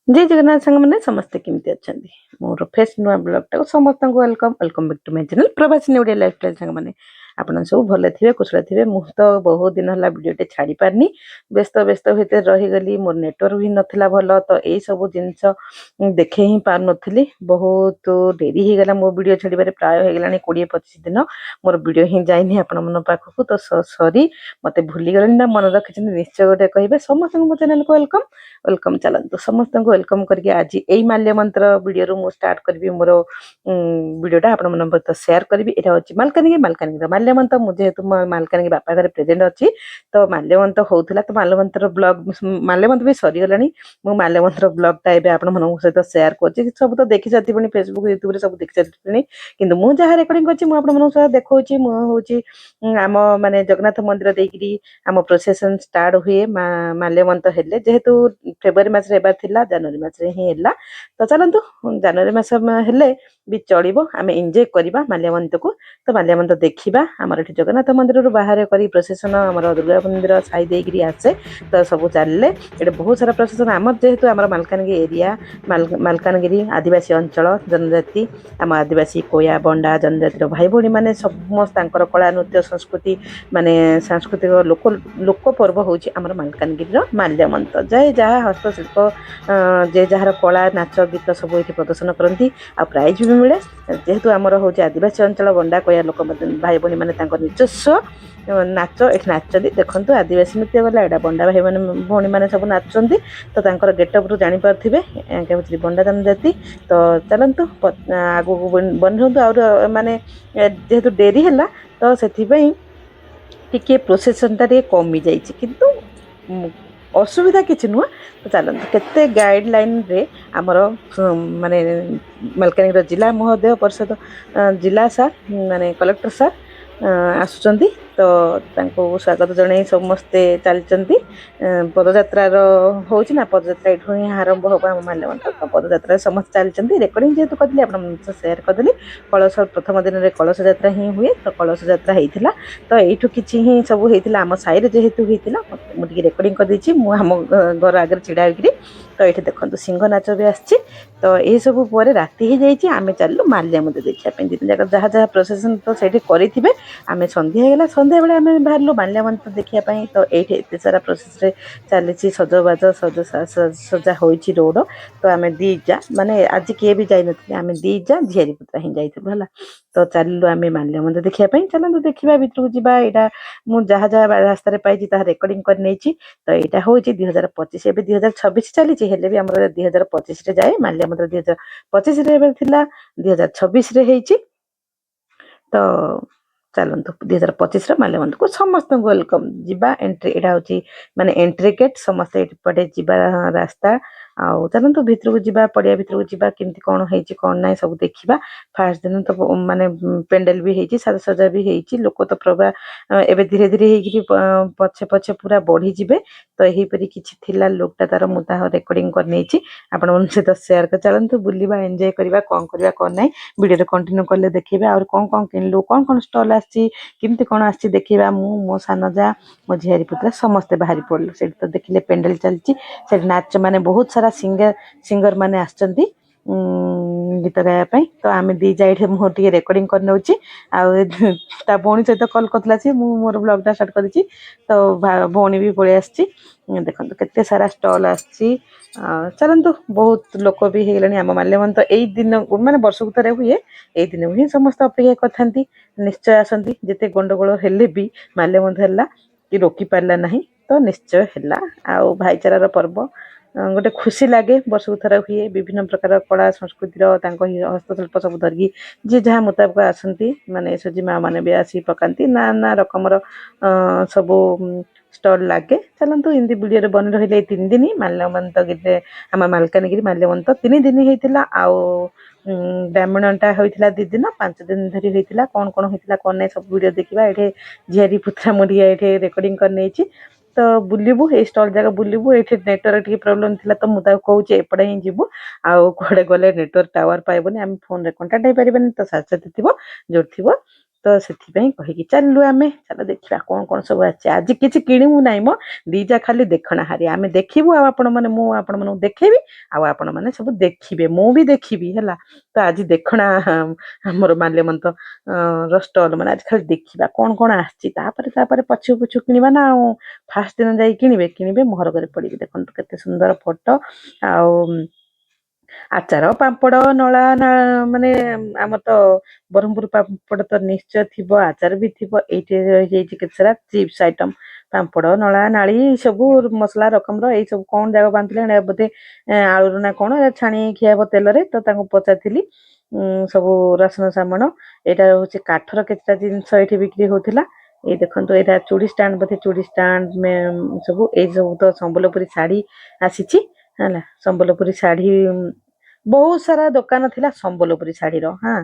जय जगन्नाथ सांग मैंने समस्ते केमती अच्छा मोर फेस नुआ ब्लॉग टाक समस्त welcome welcome back to my channel प्रवासी ओडिया लाइफस्टाइल सांग मैंने आपण सब भले थे कुशल थे मुझे तो बहुत दिन है भिडियोटे छाड़ी पारनी व्यस्त व्यस्त भितर रहीगली मोर नेटवर्क भी नाला भल तो यही सब जिनस देखे ही पार नी बहुत डेरी हो गला मो वीडियो छाड़े प्राय हो गला 20-25 दिन मोर वीडियो ही जाइनी आपण मन पाखक तो सॉरी मत भूली गले ना मन रखी निश्चय गोटे कहे समस्त मो चैनल को वेलकम वेलकम चलतु समस्त को वेलकम करके आज यही माल्य मंत्र वीडियो मु स्टार्ट करी मोर वीडियोटा आपण मन सहित शेयर करी एटा होची मालकानगिरी माल्य मंत्र मु जेहेतु मालकानगिरी बापा घर प्रेजेंट अच्छी तो माल्य मंत्र होउथला तो माल्य मंत्र ब्लॉग माल्य मंत्र भी सरी गलानी मु माल्य मंत्र ब्लॉगटा एबे आपण मन सहित शेयर करछि सब तो देखि जाति पनि फेसबुक यूट्यूब रे सब देखि जाति किंतु मु जहा रेकॉर्डिंग करछि मु आपण मन सहित देखौछि मु होछि आम माने जगन्नाथ मंदिर देकिरी आम प्रोसेसन स्टार्ट हुए माल्य मंत्र हेले जेहेतु फेब्रुआरी मास एबार थिला जनवरी मास रे ही हैला तो चलतु जनवरी मास हेले भी चलिबो आमे एन्जॉय करबा माल्यवंत को तो माल्यवंत देखिबा हमर एठी जगन्नाथ मंदिर रु बाहर करी प्रोसेसन हमर दुर्गा मंदिर साई देगिरी आसे तो सब चलले एटे बहुत सारा प्रोसेसन हमर जेहेतु हमर मालकानगिरी एरिया मालकानगिरी आदिवासी अंचल जनजाति आम आदिवासी कोया बंडा जनजातिर भाई भौणी माने समस्त तांकर कला नृत्य संस्कृति माने सांस्कृतिक लोक पर्व होची हमर मालकानगिरी माल्यवंत जय जहाँ हस्तशिल्प जे जार कला नाच गीत सब ये प्रदर्शन करती आ प्राइज भी मिले जेहेतु आमर हूँ आदिवासी अंचल बंडा कया लोक भाई भौणी मैंने निजस्व नाच ये नाचती देखु आदिवासी नृत्य गला यहाँ बंडा भाई मैंने भौणी मैंने सब नाचती तो तांकर गेटअप रु जापारे केमी बंडा जनजाति तो चलतु आगू बन माने जेहेतु डेरी है तो से टिके प्रोसेसनटा कमी जाइए किंतु असुविधा किसी नुह तो चलते केते गाइडलाइन रे आमर माने मालकानगिरी जिला महोदय परिषद जिला सार माने कलेक्टर सार आसुचंती तो तांको स्वागत जनाई समस्ते चलती पदयात्रार होची ना पदयात्रा एठू ही आरंभ होगा माल्यवंत तो पदयात्रा समस्त चलती रेकर्डिंग जेहेतु करली आपण शेयर करदेली कलश प्रथम दिन में कलश यात्रा ही हुए तो कलश यात्रा होता तो यू कि ही सब होता आम साई जेहेतु होता मुझे रेकर्डिंग करदे घर आगे छिड़ा होगी तो ये देखो सिंह नाच भी आसी तो ये सब पर राति हो जाए आम चलू माल्य मंदिर देखापी दिन जाक जहाँ जहाँ प्रोसेसन तो से करेंगे आम सन्ध्या होगा सन्ध्या बेले आम बाहर माल्य मंदिर देखापी तो ये एत सारा प्रोसेस चली सजबाज सजा हो रोड तो आम दीजा माने आज किए भी जान आम दीजा झीरी पुत्रा ही जाइलु है तो चलू आम माल्य मंदिर देखापी चलते देखा भितर को जावा यहाँ मुझे जहाँ जहाँ रास्तार पाई रेकर्डिंग कर नहीं तो यहाँ हूँ 2025 एवं 2026 चली भी आम 2025 जाए माल्य मंदिर 2025 थी 2026 तो चलतु 2025 माल्य मंदिर को समस्त वेलकम जीवा एंट्री यहाँ हूँ माने एंट्री गेट समस्त पटे जीवा रास्ता आउ चलतु भितर को जीवा पड़िया भितर को जीवा केमती कौन होती कौन ना सब देखा फास्ट दिन तो माने पेंडेल भी होती साज सजा भी होती लोक तो प्रभा एवं धीरे धीरे हो पछे पछे पूरा बढ़ी जीवे तो यहीपरि किसी थिला लोकटा तार मुझे रेकर्डिंग कर नहीं आपण मन सहित शेयर कर चलतु बुलवा एंजॉय करवा कौन ना वीडियो कंटिन्यू कले देखा और कौन किणलु कौन स्टल आमती कौन आसी देखा मो सान जा मो झीरी पुत्रा समस्ते बाहरी पड़लु से तो देखिले पेंडेल चलती से नाच माने बहुत सारा सिंगर माने आछंती गीत गायापाई तो आम दी जाए मुझे रेकर्डिंग कर नौची आ भौणी सहित कल करला सी मोर ब्लॉगटा स्टार्ट करी तो भौणी भी पलि आसी देखो केते सारा स्टल आसी चलतु बहुत लोक भी हो गले आम माल्यवंत यही दिन माने वर्षक थे हुए यही दिन ही समस्त अपेक्षा करते निश्चय आसती जिते गंडगोल हेले भी माल्यवंत है कि रोकी पारा ना तो निश्चय है आउ भाईचारार पर्व गोटे खुशी लगे वर्षक थर हुए विभिन्न प्रकार कला संस्कृतिर हस्तशिल्प सब धरिकी जी जहाँ मुताबिक आसती माने एसओजी माँ मैंने भी आसी पकाती ना ना रकमर सब स्टल लगे चलतु हिंदी वीडियो बन रही 3 दिन माल्यवंत गिरे आम मालकानगिरी माल्यवंत 3 दिन होता आउ ब्राह्मणटा होता 2 दिन 5 दिन धरी होता कौन होता कौन ना सब वीडियो देखा ये झीरी पुत्रा मुझे ये रेकर्डिंग कर नहीं तो बुलबू ये स्टल जगह बुलबू ये नेटवर्क टी प्रोब्लेम थी तो मुझे कहे एपटे ही जीवु आड़े गले नेटवर्क टावर पाइबनी आम फोन रे कंटाक्ट हो पारे तो साथ थी जो थी ସେଥିପାଇଁ କହିକି ଚାଲିଲୁ ଆମେ ଚାଲ ଦେଖିବା କଣ ସବୁ ଆସିଛି। ଆଜି କିଛି କିଣିବୁ ନାହିଁ ମ ଦିଟା ଖାଲି ଦେଖଣା ହାରି ଆମେ ଦେଖିବୁ ଆଉ ଆପଣମାନେ ମୁଁ ଆପଣମାନଙ୍କୁ ଦେଖେଇବି ଆଉ ଆପଣମାନେ ସବୁ ଦେଖିବେ ମୁଁ ବି ଦେଖିବି ହେଲା। ତ ଆଜି ଦେଖଣା ଆମର ମାଲ୍ୟବନ୍ତ ର ଷ୍ଟଲ ମାନେ ଆଜି ଖାଲି ଦେଖିବା କଣ ଆସିଛି ତାପରେ ପଛୁ କିଣିବା ନା ଆଉ। ଫାଷ୍ଟ ଦିନ ଯାଇ କିଣିବେ ମହରଗରେ ପଡିକି ଦେଖନ୍ତୁ କେତେ ସୁନ୍ଦର ଫଟୋ ଆଉ ଆଚାର ପାମ୍ପଡ ନଳା ମାନେ ଆମର ତ ବ୍ରହ୍ମପୁର ପାମ୍ପଡ଼ ତ ନିଶ୍ଚୟ ଥିବ ଆଚାର ବି ଥିବ ଏଇଠି ରହିଯାଇଛି କେତେ ସାରା ଚିପ୍ସ ଆଇଟମ ପାମ୍ପଡ ନଳା ନାଳି ସବୁ ମସଲା ରକମର ଏଇ ସବୁ କଣ ଜାଗା ବାନ୍ଧିଲେ ବୋଧେ ଆଳୁରୁ ନା କଣ ଛାଣି ଖିଆବ ତେଲରେ ତ ତାଙ୍କୁ ପଚାରିଥିଲି ସବୁ ରସୁଣ ସାମଣ ଏଇଟା ହଉଛି କାଠର କେତେଟା ଜିନିଷ ଏଇଠି ବିକ୍ରି ହଉଥିଲା। ଏଇ ଦେଖନ୍ତୁ ଏଇଟା ଚୁଡ଼ି ଷ୍ଟାଣ୍ଡ ବୋଧେ ଚୁଡ଼ି ଷ୍ଟାଣ୍ଡ ସବୁ ଏଇ ସବୁ ତ ସମ୍ବଲପୁରୀ ଶାଢୀ ଆସିଛି ହେଲା। ସମ୍ବଲପୁରୀ ଶାଢୀ ବହୁତ ସାରା ଦୋକାନ ଥିଲା ସମ୍ବଲପୁରୀ ଶାଢୀର ହଁ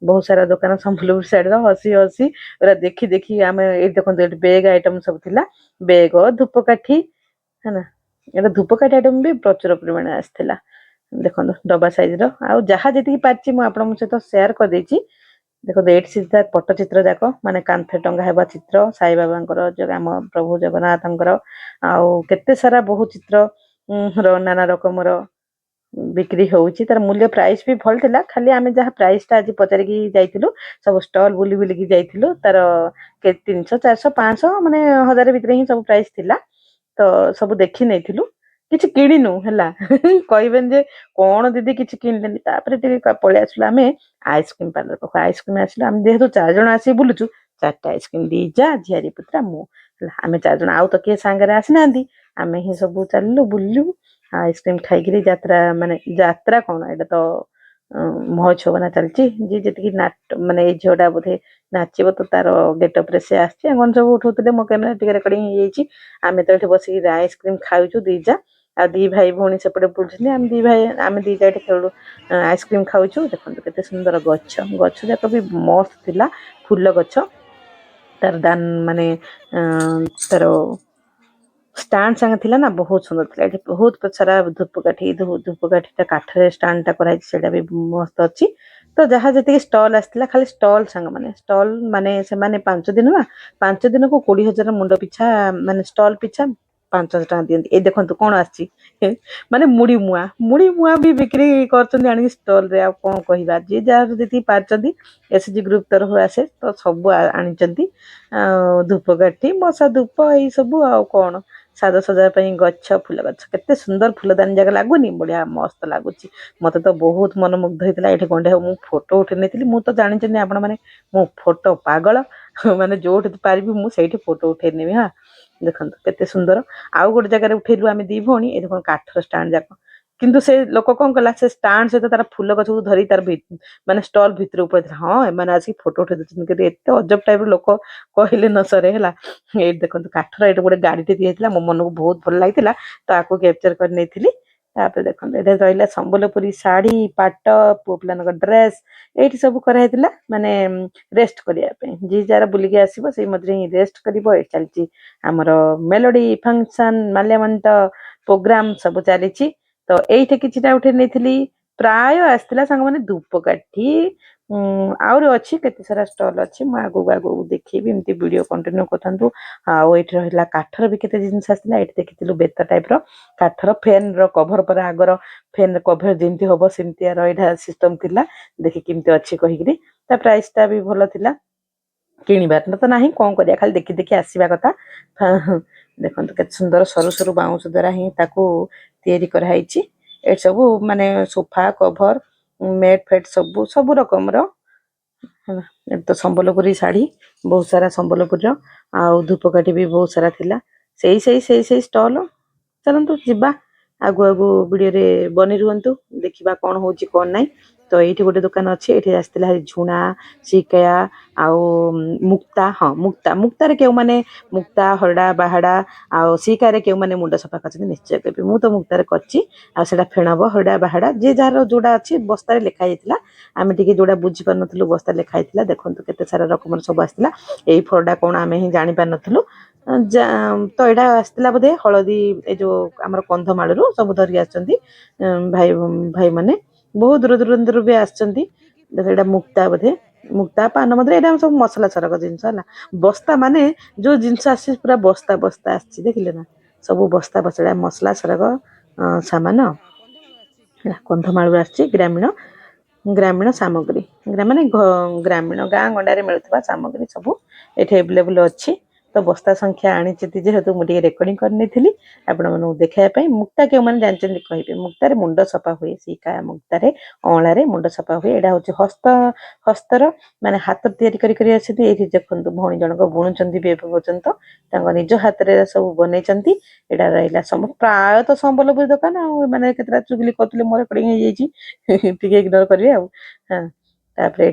ବହୁତ ସାରା ଦୋକାନ ସମ୍ବଲପୁରୀ ଶାଢୀର ହସି ପୁରା ଦେଖି ଆମେ ଏଇଠି ଦେଖନ୍ତୁ ଏଠି ବେଗ ଆଇଟମ ସବୁ ଥିଲା ବେଗ ଧୂପକାଠି ହେଲା। ଏଇଟା ଧୂପକାଠି ଆଇଟମ ବି ପ୍ରଚୁର ପରିମାଣରେ ଆସିଥିଲା ଦେଖନ୍ତୁ ଡବା ସାଇଜ ର ଆଉ ଯାହା ଯେତିକି ପାରିଛି ମୁଁ ଆପଣଙ୍କ ସହିତ ସେୟାର କରିଦେଇଛି। ଦେଖନ୍ତୁ ଏଇଠି ସିଧା ପଟ୍ଟଚିତ୍ର ଯାକ ମାନେ କାନ୍ଥ ଟଙ୍ଗା ହେବା ଚିତ୍ର ସାଇବାବାଙ୍କର ଆମ ପ୍ରଭୁ ଜଗନ୍ନାଥଙ୍କର ଆଉ କେତେ ସାରା ବହୁ ଚିତ୍ର ନାନା ରକମର ବିକ୍ରି ହଉଛି ତାର ମୂଲ୍ୟ ପ୍ରାଇସ୍ ବି ଭଲ ଥିଲା। ଖାଲି ଆମେ ଯାହା ପ୍ରାଇସ୍ ଟା ଆଜି ପଚାରିକି ଯାଇଥିଲୁ ସବୁ ଷ୍ଟଲ ବୁଲିକି ଯାଇଥିଲୁ ତାର 300 400 500 ମାନେ 1000 ଭିତରେ ହିଁ ସବୁ ପ୍ରାଇସ୍ ଥିଲା। ତ ସବୁ ଦେଖି ନେଇଥିଲୁ କିଛି କିଣିନୁ ହେଲା କହିବେନି ଯେ କଣ ଦିଦି କିଛି କିଣିଲେନି ତାପରେ ଟିକେ ପଳେଇ ଆସିଲୁ ଆମେ ଆଇସ୍କ୍ରିମ ପାର୍ଲର ପାଖକୁ ଆଇସ୍କ୍ରିମ ଆସିଲୁ ଆମେ ଯେହେତୁ 4 ଜଣ ଆସିକି ବୁଲୁଛୁ 4ଟା ଆଇସ୍କ୍ରିମ ଦି ଯା ଝିଆରୀ ପୁତୁରା ମୁଁ ହେଲା ଆମେ 4 ଜଣ ଆଉ ତ କିଏ ସାଙ୍ଗରେ ଆସିନାହାନ୍ତି ଆମେ ହିଁ ସବୁ ଚାଲିଲୁ ବୁଲିଲୁ ଆଇସ୍କ୍ରିମ ଖାଇକିରି ଯାତ୍ରା କଣ ଏଇଟା ତ ମହୋତ୍ସବ ନା ଚାଲିଛି ଯିଏ ଯେତିକି ମାନେ ଏଇ ଝିଅ ଟା ବୋଧେ ନାଚିବ ତ ତାର ଗେଟଅପ ରେ ସେ ଆସିଛି କଣ ସବୁ ଉଠଉଥିଲେ ମୋ କ୍ୟାମେରା ଟିକେ ରେକର୍ଡିଂ ହେଇଯାଇଛି। ଆମେ ତ ଏଠି ବସିକି ଆଇସ୍କ୍ରିମ ଖାଉଛୁ ଦି ଯା ଆଉ ଦି ଭାଇ ଭଉଣୀ ସେପଟେ ବୁଲୁଛନ୍ତି ଆମେ ଦି ଯା ଏଠି ଖେଳୁ ଆଇସ୍କ୍ରିମ ଖାଉଛୁ ଦେଖନ୍ତୁ କେତେ ସୁନ୍ଦର ଗଛ ଯାକ ବି ମସ୍ତ ଥିଲା ଫୁଲ ଗଛ ତାର ମାନେ ତାର ଷ୍ଟାଣ୍ଡ ସାଙ୍ଗେ ଥିଲା ନା ବହୁତ ସୁନ୍ଦର ଥିଲା ଏଠି ବହୁତ ସାରା ଧୂପକାଠି କାଠରେ ଷ୍ଟାଣ୍ଡ ଟା କରାହେଇଛି ସେଇଟା ବି ମସ୍ତ ଅଛି। ତ ଯାହା ଯେତିକି ଷ୍ଟଲ ଆସିଥିଲା ଖାଲି ଷ୍ଟଲ ଷ୍ଟଲ ମାନେ ସେମାନେ 5 ଦିନ ନା 5 ଦିନକୁ 20,000 ମୁଣ୍ଡ ପିଛା ମାନେ ଷ୍ଟଲ ପିଛା 5,000 ଟଙ୍କା ଦିଅନ୍ତି। ଏଇ ଦେଖନ୍ତୁ କଣ ଆସିଛି ମାନେ ମୁଢି ମୁଆଁ ବି ବିକ୍ରି କରୁଛନ୍ତି ଆଣିକି ଷ୍ଟଲ ରେ ଆଉ କଣ କହିବା ଯିଏ ଯାହାର ଯେତିକି ପାରିଛନ୍ତି ଏସଏଚଜି ଗ୍ରୁପ ତରଫରୁ ଆସେ ତ ସବୁ ଆଣିଛନ୍ତି ଆଉ ଧୂପକାଠି ମଶା ଧୂପ ଏଇ ସବୁ ଆଉ କଣ ସାଜସଜା ପାଇଁ ଗଛ ଫୁଲ ଗଛ କେତେ ସୁନ୍ଦର ଫୁଲଦାନୀ ଜାଗା ଲାଗୁନି ବଢିଆ ମସ୍ତ ଲାଗୁଛି। ମତେ ତ ବହୁତ ମନମୁଗ୍ଧ ହେଇଥିଲା ଏଇଠି ଗଣ୍ଡେ ହବ ମୁଁ ଫଟୋ ଉଠେଇ ନେଇଥିଲି ମୁଁ ତ ଜାଣିଛନ୍ତି ଆପଣ ମାନେ ମୁଁ ଫଟୋ ପାଗଳ ମାନେ ଯୋଉଠି ପାରିବି ମୁଁ ସେଇଠି ଫଟୋ ଉଠେଇ ନେବି ହଁ ଦେଖନ୍ତୁ କେତେ ସୁନ୍ଦର ଆଉ ଗୋଟେ ଜାଗାରେ ଉଠେଇଲୁ ଆମେ ଦି ଭଉଣୀ ଏଠି କଣ କାଠର ଷ୍ଟାଣ୍ଡ ଯାକ କିନ୍ତୁ ସେ ଲୋକ କଣ କଲା ସେ ଷ୍ଟାଣ୍ଡ ସହିତ ତାର ଫୁଲ ଗଛକୁ ଧରି ତାର ମାନେ ଷ୍ଟଲ ଭିତରକୁ ପଳେଇଥିଲା ହଁ ଏମାନେ ଆସିକି ଫଟୋ ଉଠେଇ ଦଉଛନ୍ତି କିନ୍ତୁ ଏତେ ଅଜବ ଟାଇପ ର ଲୋକ କହିଲେ ନ ସରେ ହେଲା। ଏଇଠି ଦେଖନ୍ତୁ କାଠର ଏଇଠି ଗୋଟେ ଗାଡିଟେ ଦିଆଯାଇଥିଲା ମୋ ମନକୁ ବହୁତ ଭଲ ଲାଗିଥିଲା ତାକୁ କ୍ୟାପଚର କରି ନେଇଥିଲି। ତାପରେ ଦେଖନ୍ତୁ ଏଇଟା ରହିଲା ସମ୍ବଲପୁରୀ ଶାଢୀ ପାଟ ପୁଅ ପିଲାଙ୍କ ଡ୍ରେସ ଏଇଠି ସବୁ କରାହେଇଥିଲା ମାନେ ରେଷ୍ଟ କରିବା ପାଇଁ ଯିଏ ଯାହାର ବୁଲିକି ଆସିବ ସେଇ ମଝିରେ ହିଁ ରେଷ୍ଟ କରିବ ଏଠି ଚାଲିଛି ଆମର ମେଲୋଡି ଫଙ୍କସନ ମାଲ୍ୟବନ୍ତ ପ୍ରୋଗ୍ରାମ ସବୁ ଚାଲିଛି। ତ ଏଇଠି କିଛିଟା ଉଠେଇ ନେଇଥିଲି ପ୍ରାୟ ଆସିଥିଲା ସାଙ୍ଗମାନେ ଧୂପକାଠି ଆହୁରି ଅଛି କେତେ ସାରା ଷ୍ଟଲ ଅଛି ମୁଁ ଆଗକୁ ଦେଖେଇବି ଏମିତି ଭିଡିଓ କଣ୍ଟିନ୍ୟୁ କରିଥାନ୍ତୁ। ଆଉ ଏଇଠି ରହିଲା କାଠର ବି କେତେ ଜିନିଷ ଆସିଥିଲା ଏଇଠି ଦେଖିଥିଲୁ ବେତ ଟାଇପ ର କାଠର ଫ୍ୟାନ ର କଭର ପରେ ଆଗର ଫ୍ୟାନ କଭର ଯେମିତି ହବ ସେମିତିଆ ଏଇଟା ସିଷ୍ଟମ ଥିଲା ଦେଖି କେମିତି ଅଛି କହିକିରି ତା ପ୍ରାଇସ୍ ଟା ବି ଭଲ ଥିଲା କିଣିବାର ତ ନାହିଁ କଣ କରିବା ଖାଲି ଦେଖି ଆସିବା କଥା ଦେଖନ୍ତୁ କେତେ ସୁନ୍ଦର ସରୁ ସରୁ ବାଉଁଶ ଦ୍ଵାରା ହିଁ ତାକୁ ତିଆରି କରାହେଇଛି ଏଠି ସବୁ ମାନେ ସୋଫା କଭର ମେଟ ଫେଟ ସବୁ ରକମର ହେଲା ଏଠି ତ ସମ୍ବଲପୁରୀ ଶାଢୀ ବହୁତ ସାରା ସମ୍ବଲପୁରୀର ଆଉ ଧୂପକାଠି ବି ବହୁତ ସାରା ଥିଲା ସେଇ ଷ୍ଟଲ ଚାଲନ୍ତୁ ଯିବା ଆଗୁ ଭିଡିଓରେ ବନି ରୁହନ୍ତୁ ଦେଖିବା କଣ ହଉଛି କଣ ନାହିଁ। ତ ଏଇଠି ଗୋଟେ ଦୋକାନ ଅଛି ଏଇଠି ଆସିଥିଲା ଝୁଣା ଶିକୟା ଆଉ ମୁକ୍ତାରେ କେଉଁମାନେ ମୁକ୍ତା ହରଡା ବାହାଡା ଆଉ ଶିକାରେ କେଉଁମାନେ ମୁଣ୍ଡ ସଫା କରିଛନ୍ତି ନିଶ୍ଚୟ କହିବି ମୁଁ ତ ମୁକ୍ତାରେ କରିଛି ଆଉ ସେଇଟା ଫେଣବ ହରଡା ବାହାଡା ଯିଏ ଯାହାର ଯୋଉଟା ଅଛି ବସ୍ତାରେ ଲେଖା ଯାଇଥିଲା ଆମେ ଟିକେ ଯୋଉଟା ବୁଝି ପାରୁନଥିଲୁ ବସ୍ତାରେ ଲେଖା ହେଇଥିଲା ଦେଖନ୍ତୁ କେତେ ସାରା ରକମର ସବୁ ଆସିଥିଲା ଏଇ ଫଳଟା କଣ ଆମେ ହିଁ ଜାଣି ପାରିନଥିଲୁ ତ ଏଇଟା ଆସିଥିଲା ବୋଧେ ହଳଦୀ ଏଇ ଯୋଉ ଆମର କନ୍ଧମାଳରୁ ସବୁ ଧରିକି ଆସିଛନ୍ତି ଭାଇ ମାନେ ବହୁତ ଦୂର ଦୂରାନ୍ତରୁ ବି ଆସିଛନ୍ତି ଏଇଟା ମୁକ୍ତା ବୋଧେ मुक्ता पान मधुरी एटा सब मसला सरक जिनस है बस्ता माने जो जिनस आसी पूरा बस्ता बस्ता आसी देखिले ना सब बस्ता बस्ता मसला सरक सामान कंधमालू आसी ग्रामीण ग्रामीण सामग्री माने ग्रामीण गाँ गंडारे मिलुवा सामग्री सब ये एभेलेबुल अच्छी तो बस्ता संख्या आनी जेहेतु मुझे रेकर्डिंग करनी आपण मानू देखापी मुक्ता क्यों मैंने जानते कहे मुक्तार मुंड सफा हुए सिका मुक्तार अँलार मुंड सफा हुए यहाँ हूँ हस्त हस्तर माने हाथ तैयारी आसी देखते भौणी जनक बुणुंट पर्यंत निज हाथ में सब बनई यहाँ रहा सब प्रायत संबलपुरी दुकान मैंने केतटा चुगली करुले मोर रेकर्डिंग इग्नोर करेंगे हाँ तापर ये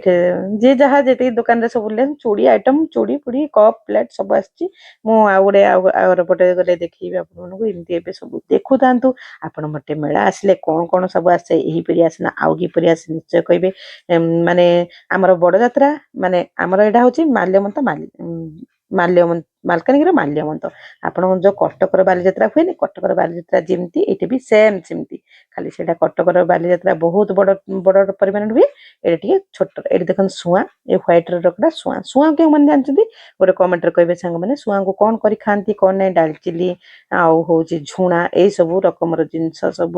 जी जहाँ जी दुकान सब चूड़ी आइटम चूड़ी फुड़ी कप प्लेट सब आउे आवर पटे गले देखी आपमती सब देखु था आपण मटे मेला आसिले कौन कौन सब आसे यहीपरि आसना आउ किपरि आसे निश्चय कहे माने आमर बड़ यात्रा माने आमर यहाँ हूँ माल्यवंत माल्यवंत मालकानगिरी माल्यवंत आपण जो कटकर बालीजात्रा हुए कटकर बालीजात्रा जमती ये भी सेम सेमती खाली से कटकर बालीजात्रा बहुत बड़ बड़ परिमाण हुए ये छोट ये देख शुआ ये व्हाइट रखा शुआ शुआ क्यों मैंने जानते गोटे कमेंट कहे सांग मैंने शुआ को कौन कर खाती कौन नहीं डालचिली आउ हूँ झुणा यही सब रकम जिनस सब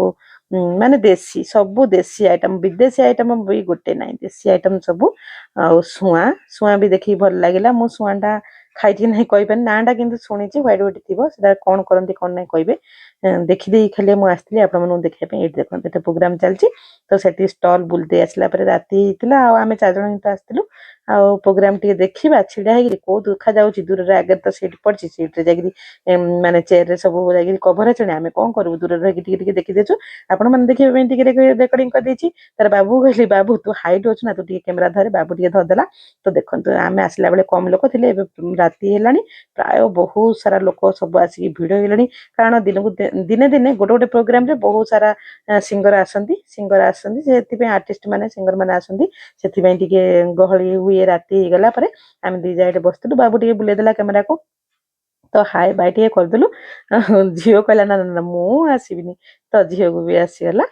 माने देसी सब देसी आइटम विदेशी आइटम भी गोटे ना देसी आइटम सब शुआ शुआ भी देखी भल लगे मु शुआ खाई ना कहीपर नाटा कि शुणी व्हाइट व्हाइट थी कौन करती कौन ना कहे देखीदे खाली मुझे आपको देखापी ये देखते प्रोग्राम चलती तो से स्टल बुलते आसला राति होता आम 4 जन तो आसलु प्रोग्राम टे देखा छिड़ा है कौ देखा जाऊँगी दूर आगे तो सीट पड़ी सीट्रे जा माने चेयर सब जा कभर चुने आम कौन करूँ दूर रही देखी देचु आपण मैंने देखिए रेकर्डिंग कर तार बाबू कहली बाबू तू हाइट अच्छु ना तू कैमेरा धरे बाबू टे धरदेला तो देखो आम आसला बेले कम लोक थे राति है प्राय बहुत सारा लोक सब आसिक भिड़ है कारण दिन को दिने दिने गोटे गोटे प्रोग्राम रे बहुत सारा सिंगर आसती से आर्टिस्ट माने सिंगर माने आसती से गहली हुए राति गला आम दी जा बसलु बाबू टे बुलेदेला कैमेरा को तो हाय बाय टे करदेलु झील कहला ना ना मु आसबिनी तो झील को भी आसीगला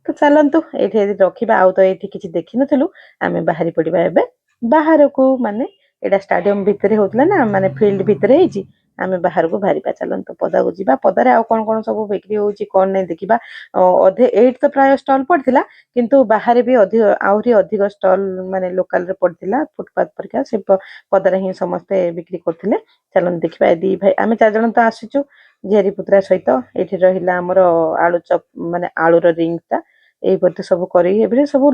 तो चलतु ये रखा आउ तो ये किसी देखी नु आम बाहरी पड़ा एवं बाहर को माने एटा स्टाडियम भितर होता ना माने फील्ड भितर आम बाहर को बाहर चलतु पदा को जा पदारे आउ कौन कौन सब बिक्री होची कौन नहीं देखा अधे एट तो प्राय स्टल पड़ता किंतु बाहर भी अधिक आहरी अधिक स्टल माने लोकल रे पड़ता फुटपाथ परिका से पदारे ही समस्ते बिक्री करते चलन देखा दी भाई आम 4 जन तो आसीचु झेरी पुत्रा सहित ये रहा आमर आलू चप माने आलूर रिंगटा यही तो सब कर सब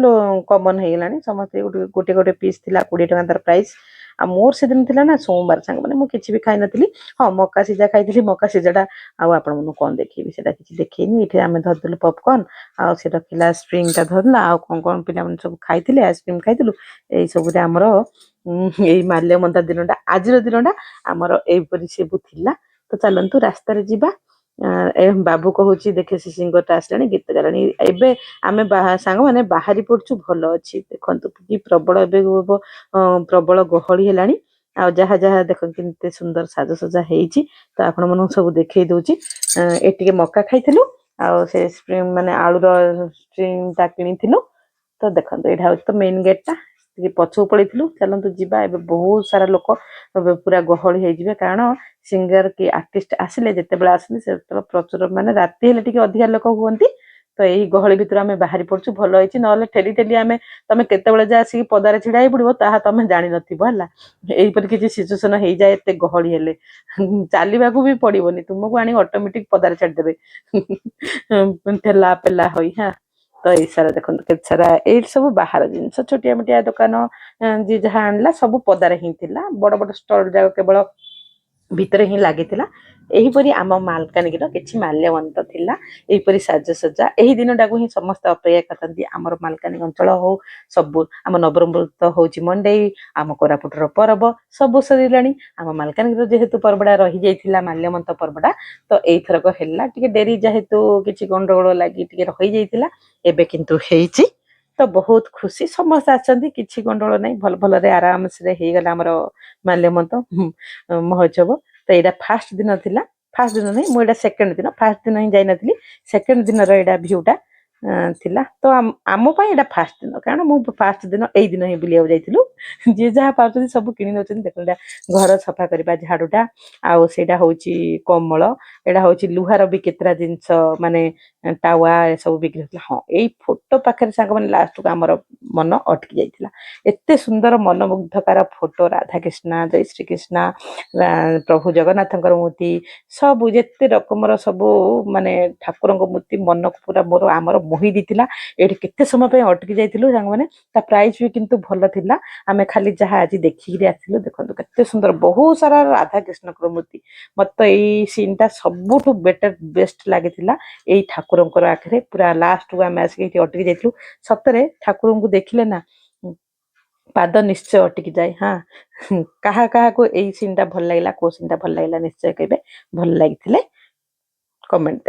कमन हो गलानी समस्ते गोटे गोटे पीस थी 20 टଙ୍କା तार प्राइस आ मोर से दिन थिला ना सोमवार सांग मैंने मुझे किसी भी खाई नी हाँ मका सिझा खाई मका सिझाटा आपण कौन देखी किसी देखनी ये आम धरदेलु पॉपकॉर्न आ से रखला स्प्रिंग टा धरला आ कौन कौन पिला सब खाई आइसक्रीम खाई यही सब आमर यही माल्यवंता दिनटा आज दिनटा आमर यहीपरि सब थिला तो चलतु रास्तार जीवा बाबू कहूँ देखे से सिंगरटा आसला गीत गालानी एबे आमे सांग मैंने बाहरी पड़छु भल अच्छी देखु कि प्रबल एवं प्रबल गहली है आ जहाँ जहाँ देख के सुंदर साजसजा होती तो आपण मन सब देखई दूची ए मका खाई से स्प्रिंग माने आलूर स्ट्रिंगटा किनी तो देखो यहाँ हूँ तो मेन गेटा पछू पलू चलतु जीवा ए बहुत सारा लोक पूरा गहली हो कारण सिंगर कि आर्टिस्ट आसिले जिते आसती से प्रचुर माने राति हेले टिके अधिका लोक हुअंती तो यही गहली भितर आम बाहरी पड़छु भल होती ना ठेली ठेली आम तुम केतबेले जा आसिक पदारे छिड़ा पड़ो ताहा तुम जानी नथिबो हला एहीपरि किछि सिचुएशन हो जाए एते गहली हेले चलवाकू भी पड़ोनी तुमको आनी ऑटोमेटिक पदारे छाड़देबे ठेला पेला होई हाँ तो ये सारा देखो के सारा ये सब बाहर जिनस छोटिया मोटिया दुकान जी जहाँ आणला सब पदारे ही थिला बड़ बड़ स्टल जाक केवल भितर ही लगी यहीपरि आम मालकानगिर किछि माल्यवंत थिला यहीपरि साजसज्जा यही दिनटा को ही समस्त अपेक्षा करते आमर मालकानगिरी अंचल हो सब आम नवरंगपुर तो हूँ मंडई आम कोरापुटर पर्व सब सरिलाणी आम मालकानगिर जेहेतु पर्वटा रही जाइथिला माल्यवंत पर्वटा तो एथरक हैला टिके डेरी जेहेतु किछि गंडगोल लगी टिके रही जाइथिला एबे किंतु हेइछि तो बहुत खुशी समस्त आछंती किछि गंडगोल नहीं भल भल रे आराम से हो गला आमर माल्यवंत महोत्सव तो यहाँ फास्ट दिन थिला फास्ट दिन नहीं मुझे सेकेंड दिन फास्ट दिन ही जाई नथली सेकेंड दिन रा भ्यूटा ଥିଲା। ତ ଆମ ପାଇଁ ଏଇଟା ଫାଷ୍ଟ ଦିନ, କାରଣ ମୁଁ ଫାଷ୍ଟ ଦିନ ଏଇ ଦିନ ହିଁ ବୁଲିବାକୁ ଯାଇଥିଲୁ। ଯିଏ ଯାହା ପାଉଛନ୍ତି ସବୁ କିଣି ନେଉଛନ୍ତି। ଦେଖ ଘର ସଫା କରିବା ଝାଡୁଟା, ଆଉ ସେଇଟା ହଉଛି କମଳ, ଏଇଟା ହଉଛି ଲୁହାର ବି କେତେଟା ଜିନିଷ ମାନେ ତାୱା ଏସବୁ ବିକ୍ରି ହଉଥିଲା। ହଁ, ଏଇ ଫଟୋ ପାଖରେ ସାଙ୍ଗମାନେ ଲାଷ୍ଟକୁ ଆମର ମନ ଅଟକି ଯାଇଥିଲା। ଏତେ ସୁନ୍ଦର ମନମୁଗ୍ଧକାର ଫଟୋ, ରାଧାକୃଷ୍ଣ, ଜୟ ଶ୍ରୀକୃଷ୍ଣ, ପ୍ରଭୁ ଜଗନ୍ନାଥଙ୍କର ମୂର୍ତ୍ତି, ସବୁ ଯେତେ ରକମର ସବୁ ମାନେ ଠାକୁରଙ୍କ ମୂର୍ତ୍ତି ମନକୁ ପୁରା ମୋର ଆମର ମୋହି ଦେଇଥିଲା। ଏଇଠି କେତେ ସମୟ ପାଇଁ ଅଟକି ଯାଇଥିଲୁ ସାଙ୍ଗମାନେ। ତା ପ୍ରାଇସ୍ ବି କିନ୍ତୁ ଭଲ ଥିଲା। ଆମେ ଖାଲି ଯାହା ଆଜି ଦେଖିକିରି ଆସିଲୁ। ଦେଖନ୍ତୁ କେତେ ସୁନ୍ଦର, ବହୁତ ସାରା ରାଧାକୃଷ୍ଣଙ୍କର ମୂର୍ତ୍ତି। ମତେ ଏଇ ସିନ୍ ଟା ସବୁଠୁ ବେଷ୍ଟ ଲାଗିଥିଲା। ଏଇ ଠାକୁରଙ୍କର ଆଖରେ ପୁରା ଲାଷ୍ଟକୁ ଆମେ ଆସିକି ଏଇଠି ଅଟକି ଯାଇଥିଲୁ। ସତରେ ଠାକୁରଙ୍କୁ ଦେଖିଲେ ନା ପାଦ ନିଶ୍ଚୟ ଅଟକି ଯାଏ। ହଁ, କାହାକୁ ଏଇ ସିନ୍ ଟା ଭଲ ଲାଗିଲା, କୋଉ ସିନ୍ ଟା ଭଲ ଲାଗିଲା ନିଶ୍ଚୟ କହିବେ। ଭଲ ଲାଗିଥିଲେ କମେଣ୍ଟ